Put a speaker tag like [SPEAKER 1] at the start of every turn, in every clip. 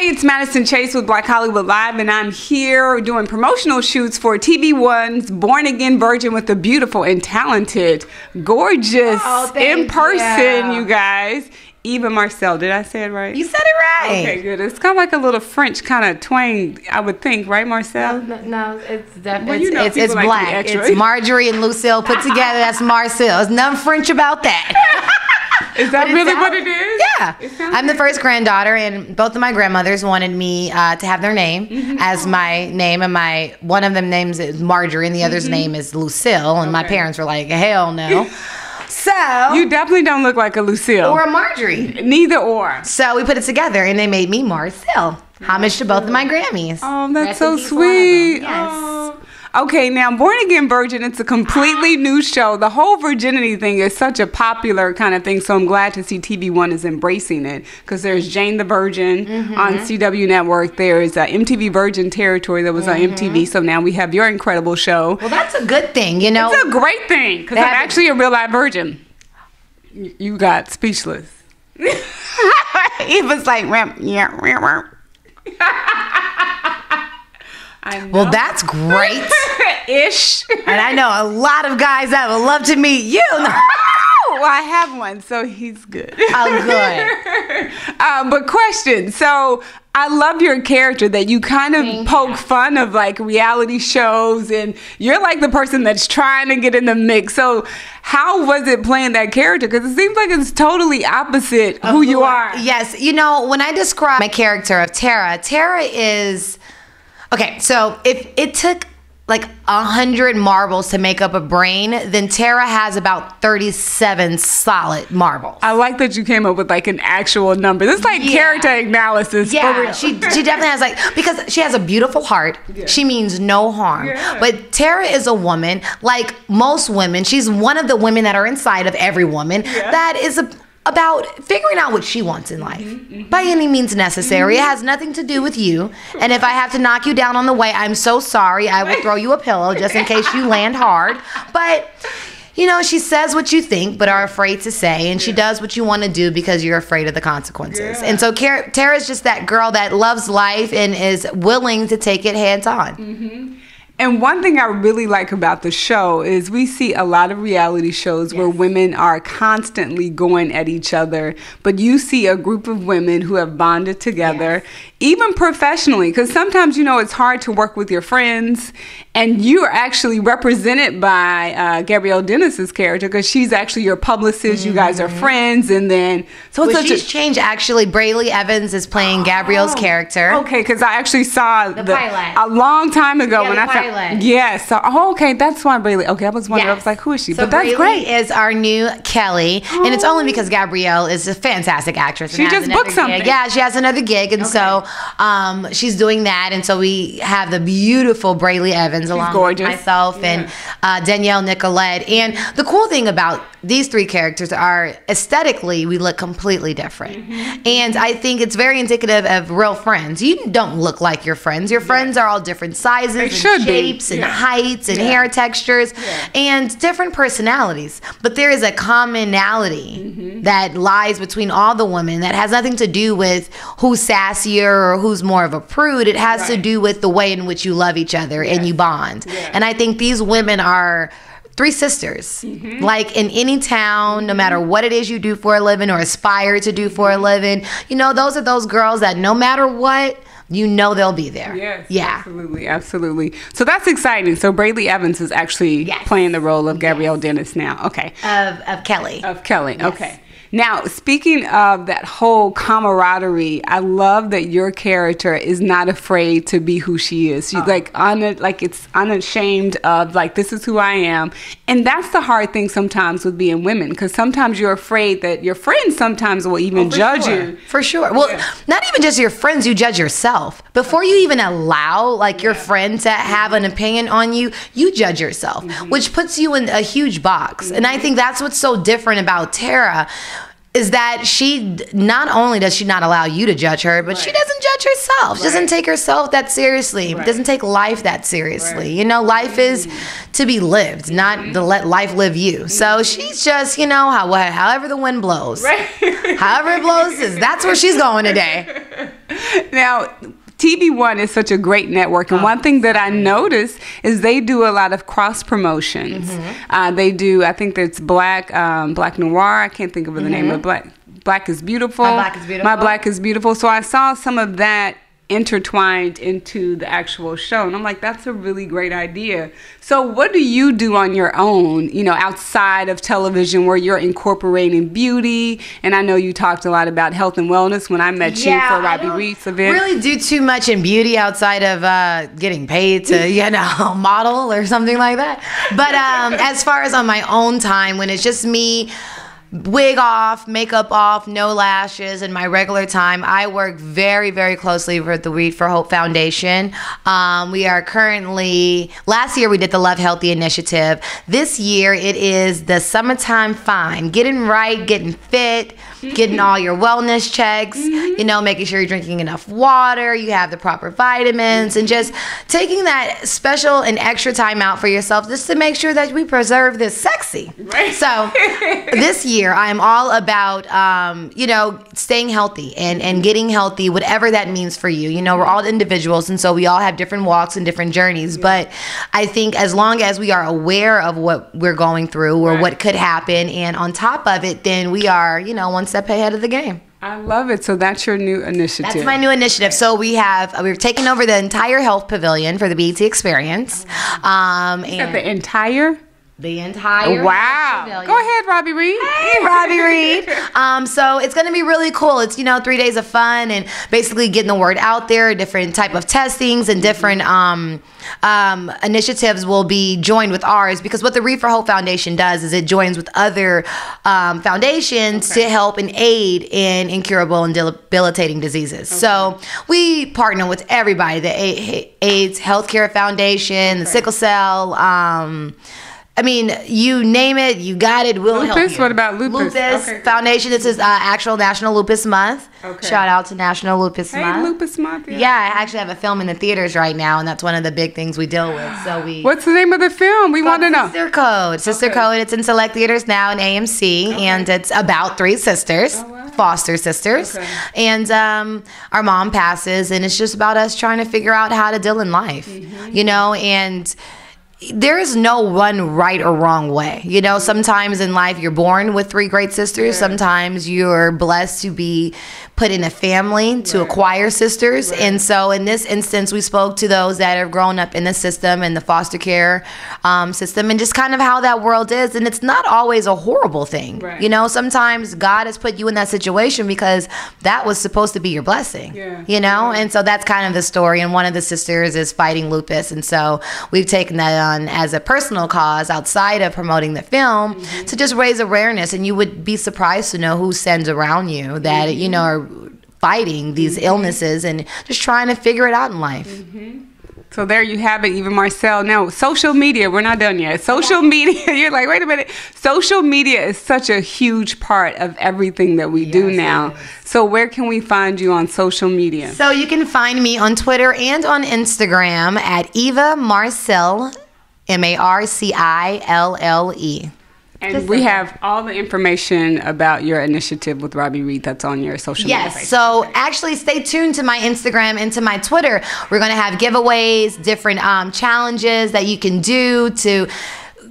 [SPEAKER 1] Hey, it's Madison Chase with Black Hollywood Live, and I'm here doing promotional shoots for TV1's Born Again Virgin with the beautiful and talented, gorgeous, in person, you guys, Eva Marcille. Did I say it right?
[SPEAKER 2] You said it right.
[SPEAKER 1] Okay, good. It's kind of like a little French kind of twang, I would think, right, Marcelle?
[SPEAKER 2] No, it's definitely,
[SPEAKER 1] well, you know,
[SPEAKER 2] it's
[SPEAKER 1] like
[SPEAKER 2] black. It's Marjorie and Lucille put together. That's Marcille. There's nothing French about that.
[SPEAKER 1] Is that really what it is?
[SPEAKER 2] Yeah. I'm the first granddaughter, and both of my grandmothers wanted me to have their name as my name, and one of them names is Marjorie, and the other's name is Lucille, and my parents were like, hell no. So
[SPEAKER 1] you definitely don't look like a Lucille
[SPEAKER 2] or a Marjorie.
[SPEAKER 1] Neither or.
[SPEAKER 2] So we put it together, and they made me Marcille. Homage to both of my Grammys.
[SPEAKER 1] Oh, that's so sweet.
[SPEAKER 2] Yes.
[SPEAKER 1] Oh. Okay, now Born Again Virgin, it's a completely new show. The whole virginity thing is such a popular kind of thing, so I'm glad to see TV1 is embracing it, because there's Jane the Virgin on CW Network. There's MTV Virgin Territory that was on MTV, so now we have your incredible show.
[SPEAKER 2] Well, that's a good thing, you know.
[SPEAKER 1] It's a great thing, because I'm actually a real live virgin. You got speechless. Eva's like, yeah.
[SPEAKER 2] Well, that's great.
[SPEAKER 1] Ish.
[SPEAKER 2] And I know a lot of guys that would love to meet you.
[SPEAKER 1] Well, I have one, so he's good.
[SPEAKER 2] Oh, good.
[SPEAKER 1] But question. So I love your character that you kind of poke fun of, like, reality shows, and you're like the person that's trying to get in the mix. So how was it playing that character? Because it seems like it's totally opposite who you are.
[SPEAKER 2] Yes. You know, when I describe my character of Tara, Tara is... Okay, so if it took like 100 marbles to make up a brain, then Tara has about 37 solid marbles.
[SPEAKER 1] I like that you came up with like an actual number. This is like character analysis.
[SPEAKER 2] Yeah,
[SPEAKER 1] for real.
[SPEAKER 2] she definitely has, like, because she has a beautiful heart. Yeah. She means no harm. Yeah. But Tara is a woman, like most women. She's one of the women that are inside of every woman that is about figuring out what she wants in life by any means necessary. It has nothing to do with you. And if I have to knock you down on the way, I'm so sorry. I will throw you a pillow just in case you land hard. But, you know, she says what you think but are afraid to say, and she does what you want to do because you're afraid of the consequences. And so Tara's just that girl that loves life and is willing to take it hands on.
[SPEAKER 1] And one thing I really like about the show is we see a lot of reality shows where women are constantly going at each other, but you see a group of women who have bonded together, even professionally, because sometimes, you know, it's hard to work with your friends, and you are actually represented by Gabrielle Dennis's character, because she's actually your publicist. You guys are friends, and then
[SPEAKER 2] so it's she's changed. Actually, Brayley Evans is playing Gabrielle's character.
[SPEAKER 1] Okay, because I actually saw
[SPEAKER 2] the pilot
[SPEAKER 1] a long time ago when I found. Yes. So, okay, that's why Brayley. Okay, I was wondering. I was like, who is she?
[SPEAKER 2] So
[SPEAKER 1] but that's
[SPEAKER 2] Brayley
[SPEAKER 1] great.
[SPEAKER 2] Is our new Kelly, and it's only because Gabrielle is a fantastic actress.
[SPEAKER 1] She just booked something.
[SPEAKER 2] Yeah, she has another gig, and so she's doing that, and so we have the beautiful Brayley Evans along with myself and Danielle Nicolette. And the cool thing about these three characters are aesthetically we look completely different, and I think it's very indicative of real friends. You don't look like your friends. Your friends are all different sizes and shapes and heights and hair textures and different personalities, but there is a commonality that lies between all the women that has nothing to do with who's sassier or who's more of a prude. It has to do with the way in which you love each other and you bond. And I think these women are three sisters. Like in any town, no matter what it is you do for a living or aspire to do for a living, you know, those are those girls that no matter what, you know they'll be there.
[SPEAKER 1] Yes, absolutely, absolutely. So that's exciting. So Brayley Evans is actually playing the role of Gabrielle Dennis now. Okay.
[SPEAKER 2] Of Kelly.
[SPEAKER 1] Of Kelly. Okay. Now, speaking of that whole camaraderie, I love that your character is not afraid to be who she is. She's it's unashamed of, like, this is who I am. And that's the hard thing sometimes with being women, because sometimes you're afraid that your friends sometimes will even judge you.
[SPEAKER 2] For sure. Well, not even just your friends, you judge yourself. Before you even allow, like, your friend to have an opinion on you, you judge yourself, which puts you in a huge box. And I think that's what's so different about Tara, is that she not only does she not allow you to judge her, but she doesn't judge herself. She doesn't take herself that seriously. Doesn't take life that seriously. You know, life is to be lived, not to let life live you. So she's just, you know, however the wind blows. However it blows, that's where she's going today.
[SPEAKER 1] Now, TV1 is such a great network, and one thing that I noticed is they do a lot of cross promotions. They do, I think that's Black Noir. I can't think of the name of Black is Beautiful. My Black is Beautiful. My Black is Beautiful. So I saw some of that intertwined into the actual show, and I'm like, that's a really great idea. So what do you do on your own, you know, outside of television, where you're incorporating beauty? And I know you talked a lot about health and wellness when I met you for Robbie Reed's event.
[SPEAKER 2] Really do too much in beauty outside of getting paid to, you know, model or something like that. But as far as on my own time, when it's just me, wig off, makeup off, no lashes, in my regular time, I work very, very closely with the Reed for Hope Foundation. We are currently, last year we did the Love Healthy Initiative. This year it is the Summertime Fine. Getting right, getting fit, getting all your wellness checks, you know, making sure you're drinking enough water, you have the proper vitamins, and just taking that special and extra time out for yourself just to make sure that we preserve this sexy. Right. So this year I am all about, you know, staying healthy and getting healthy, whatever that means for you. You know, we're all individuals, and so we all have different walks and different journeys. But I think as long as we are aware of what we're going through or what could happen, and on top of it, then we are, you know, one step ahead of the game.
[SPEAKER 1] I love it. So that's your new initiative.
[SPEAKER 2] That's my new initiative. So we're taking over the entire health pavilion for the BET Experience.
[SPEAKER 1] Is that the entire?
[SPEAKER 2] The entire
[SPEAKER 1] wow. Go ahead, Robbie Reed.
[SPEAKER 2] Hey, Robbie Reed. So it's going to be really cool. It's, you know, 3 days of fun and basically getting the word out there, different type of testings and different initiatives will be joined with ours, because what the Reed for Hope Foundation does is it joins with other foundations to help and aid in incurable and debilitating diseases. So we partner with everybody, the AIDS Healthcare Foundation, the Sickle Cell, I mean, you name it, you got it, we'll help you.
[SPEAKER 1] What about lupus?
[SPEAKER 2] Lupus Foundation. This is actual National Lupus Month. Shout out to National Lupus Month.
[SPEAKER 1] Lupus Month.
[SPEAKER 2] Yeah, I actually have a film in the theaters right now, and that's one of the big things we deal with. So
[SPEAKER 1] What's the name of the film? We want to know.
[SPEAKER 2] Sister Code. Sister Code. It's in select theaters now in AMC, and it's about 3 sisters. Foster sisters, and our mom passes, and it's just about us trying to figure out how to deal in life, you know, and there is no one right or wrong way. You know, sometimes in life you're born with 3 great sisters. Sometimes you're blessed to be put in a family to acquire sisters. And so in this instance, we spoke to those that have grown up in the system and the foster care system, and just kind of how that world is. And it's not always a horrible thing. You know, sometimes God has put you in that situation because that was supposed to be your blessing, you know? And so that's kind of the story. And one of the sisters is fighting lupus. And so we've taken that on as a personal cause outside of promoting the film to just raise awareness. And you would be surprised to know who sends around you that, you know, are fighting these illnesses and just trying to figure it out in life.
[SPEAKER 1] So there you have it, Eva Marcille. Now, social media, we're not done yet. Social media, you're like, wait a minute. Social media is such a huge part of everything that we do now. So where can we find you on social media?
[SPEAKER 2] So you can find me on Twitter and on Instagram at Eva Marcille, Marcille.
[SPEAKER 1] And we have all the information about your initiative with Robbie Reed that's on your social media page.
[SPEAKER 2] So actually stay tuned to my Instagram and to my Twitter. We're going to have giveaways, different challenges that you can do to,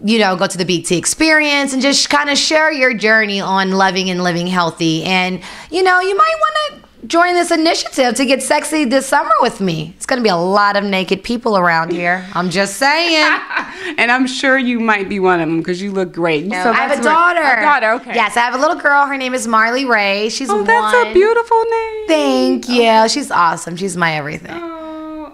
[SPEAKER 2] you know, go to the BT Experience and just kind of share your journey on loving and living healthy. And, you know, you might want to join this initiative to get sexy this summer with me. It's going to be a lot of naked people around here. I'm just saying.
[SPEAKER 1] And I'm sure you might be one of them because you look great.
[SPEAKER 2] No, so I have a daughter.
[SPEAKER 1] A daughter, okay.
[SPEAKER 2] Yes, I have a little girl. Her name is Marley Ray. She's
[SPEAKER 1] that's a beautiful name.
[SPEAKER 2] Thank you. She's awesome. She's my everything.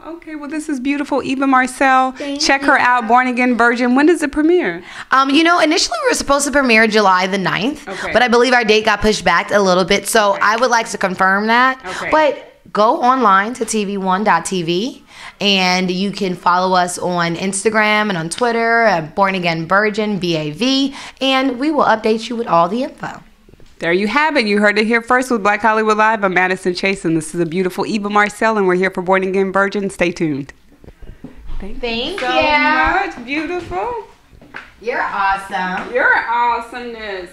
[SPEAKER 1] Okay, well, this is beautiful. Eva Marcille. Check her out, Born Again Virgin. When does it premiere?
[SPEAKER 2] You know, initially we were supposed to premiere July the 9th, but I believe our date got pushed back a little bit, so I would like to confirm that. But go online to tv1.tv, and you can follow us on Instagram and on Twitter at Born Again Virgin, BAV, and we will update you with all the info.
[SPEAKER 1] There you have it. You heard it here first with Black Hollywood Live. I'm Madison Chase, and this is a beautiful Eva Marcille, and we're here for Born Again Virgin. Stay tuned.
[SPEAKER 2] Thank you
[SPEAKER 1] so much. Beautiful.
[SPEAKER 2] You're awesome.
[SPEAKER 1] Your awesomeness.